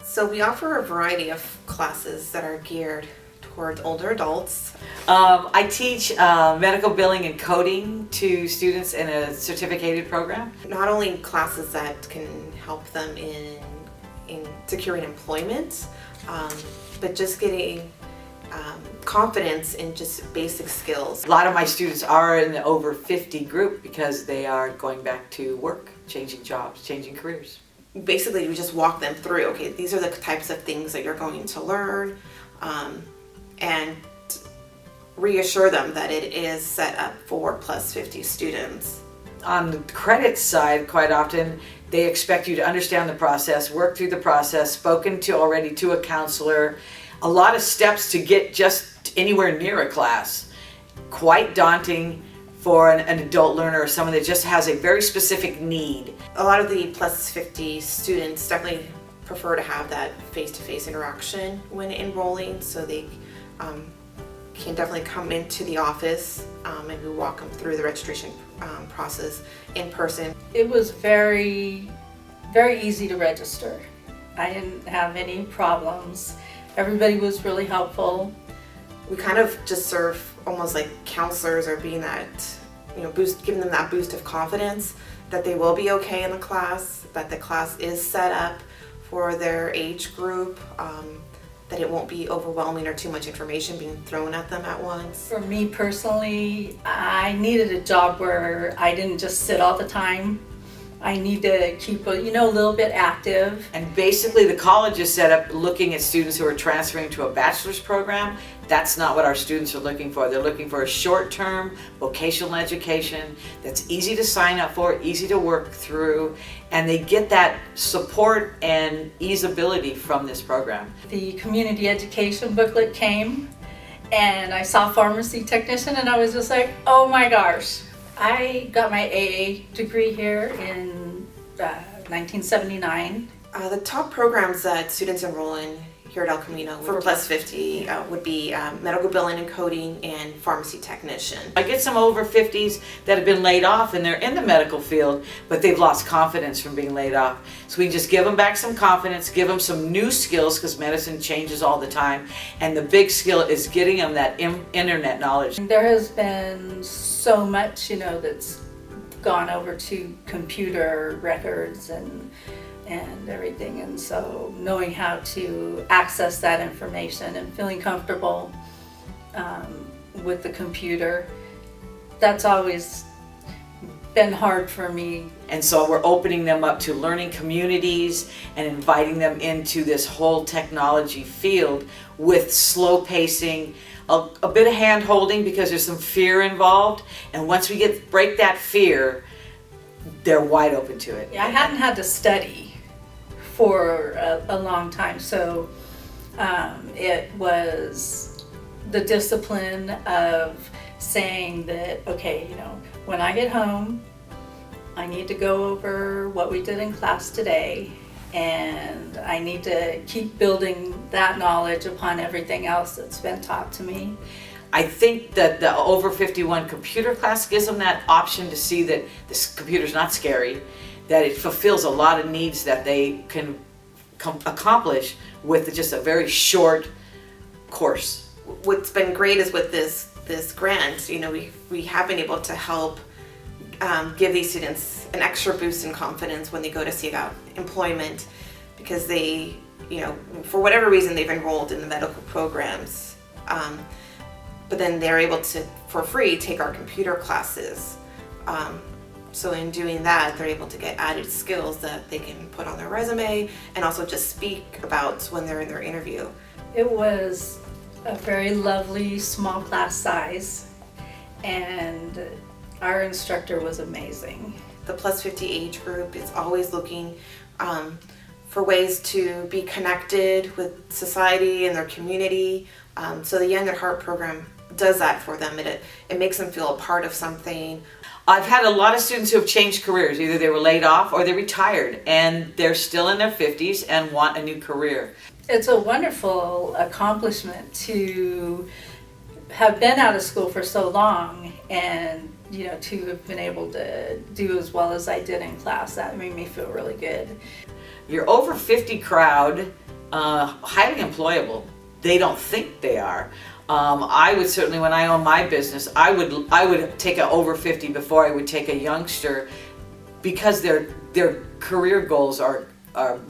So we offer a variety of classes that are geared towards older adults. I teach medical billing and coding to students in a certificated program. Not only classes that can help them in securing employment, but just getting confidence in just basic skills. A lot of my students are in the over 50 group because they are going back to work, changing jobs, changing careers. Basically, we just walk them through, okay, these are the types of things that you're going to learn, and reassure them that it is set up for plus 50 students. On the credit side, quite often, they expect you to understand the process, work through the process, spoken to already to a counselor, a lot of steps to get just anywhere near a class. Quite daunting for an adult learner or someone that just has a very specific need. A lot of the plus 50 students definitely prefer to have that face-to-face interaction when enrolling, so they can definitely come into the office and we walk them through the registration process in person. It was very, very easy to register. I didn't have any problems. Everybody was really helpful. We kind of just serve almost like counselors, or being that, giving them that boost of confidence that they will be okay in the class, that the class is set up for their age group, that it won't be overwhelming or too much information being thrown at them at once. For me personally, I needed a job where I didn't just sit all the time. I need to keep a little bit active. And basically the college is set up looking at students who are transferring to a bachelor's program. That's not what our students are looking for. They're looking for a short-term vocational education that's easy to sign up for, easy to work through, and they get that support and easeability from this program. The community education booklet came and I saw pharmacy technician and I was just like, oh my gosh. I got my AA degree here in 1979. The top programs that students enroll in here at El Camino for plus 50 would be medical billing and coding and pharmacy technician. I get some over 50s that have been laid off and they're in the medical field, but they've lost confidence from being laid off. So we just give them back some confidence, give them some new skills, because medicine changes all the time. And the big skill is getting them that internet knowledge. There has been so much, that's gone over to computer records and everything, and so knowing how to access that information and feeling comfortable with the computer, that's always been hard for me. And so we're opening them up to learning communities and inviting them into this whole technology field with slow pacing, a bit of hand holding because there's some fear involved, and once we break that fear, they're wide open to it. Yeah, I hadn't had to study for a long time, so it was the discipline of saying that, okay, when I get home, I need to go over what we did in class today, and I need to keep building that knowledge upon everything else that's been taught to me. I think that the over 51 computer class gives them that option to see that this computer's not scary, that it fulfills a lot of needs that they can accomplish with just a very short course. What's been great is with this grant, we have been able to help give these students an extra boost in confidence when they go to seek out employment, because they, for whatever reason, they've enrolled in the medical programs, but then they're able to, for free, take our computer classes. So in doing that, they're able to get added skills that they can put on their resume and also just speak about when they're in their interview. It was a very lovely small class size, and our instructor was amazing. The plus 50 age group is always looking for ways to be connected with society and their community. So the Young at Heart program does that for them. It makes them feel a part of something. I've had a lot of students who have changed careers. Either they were laid off or they retired, and they're still in their 50s and want a new career. It's a wonderful accomplishment to have been out of school for so long and to have been able to do as well as I did in class, that made me feel really good. Your over 50 crowd, highly employable. They don't think they are. I would certainly, when I own my business, I would take a over 50 before I would take a youngster, because their career goals are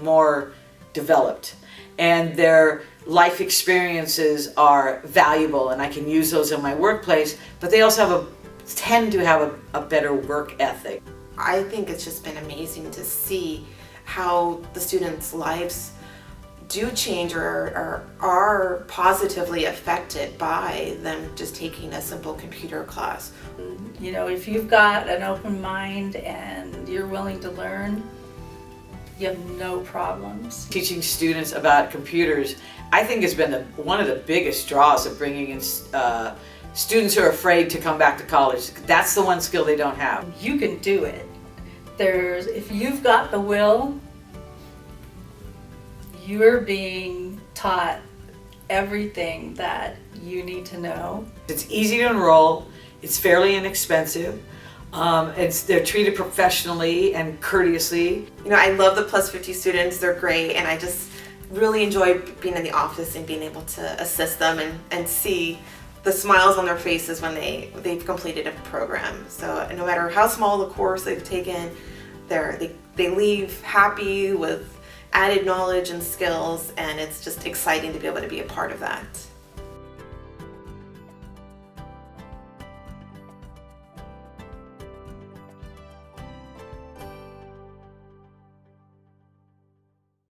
more developed and their life experiences are valuable, and I can use those in my workplace, but they also tend to have a better work ethic. I think it's just been amazing to see how the students' lives do change or are positively affected by them just taking a simple computer class. If you've got an open mind and you're willing to learn, you have no problems. Teaching students about computers, I think, has been one of the biggest draws of bringing in students who are afraid to come back to college. That's the one skill they don't have. You can do it. If you've got the will, you're being taught everything that you need to know. It's easy to enroll. It's fairly inexpensive. They're treated professionally and courteously. I love the plus 50 students. They're great, and I just really enjoy being in the office and being able to assist them and see the smiles on their faces when they've completed a program. So no matter how small the course they've taken, they leave happy with added knowledge and skills, and it's just exciting to be able to be a part of that.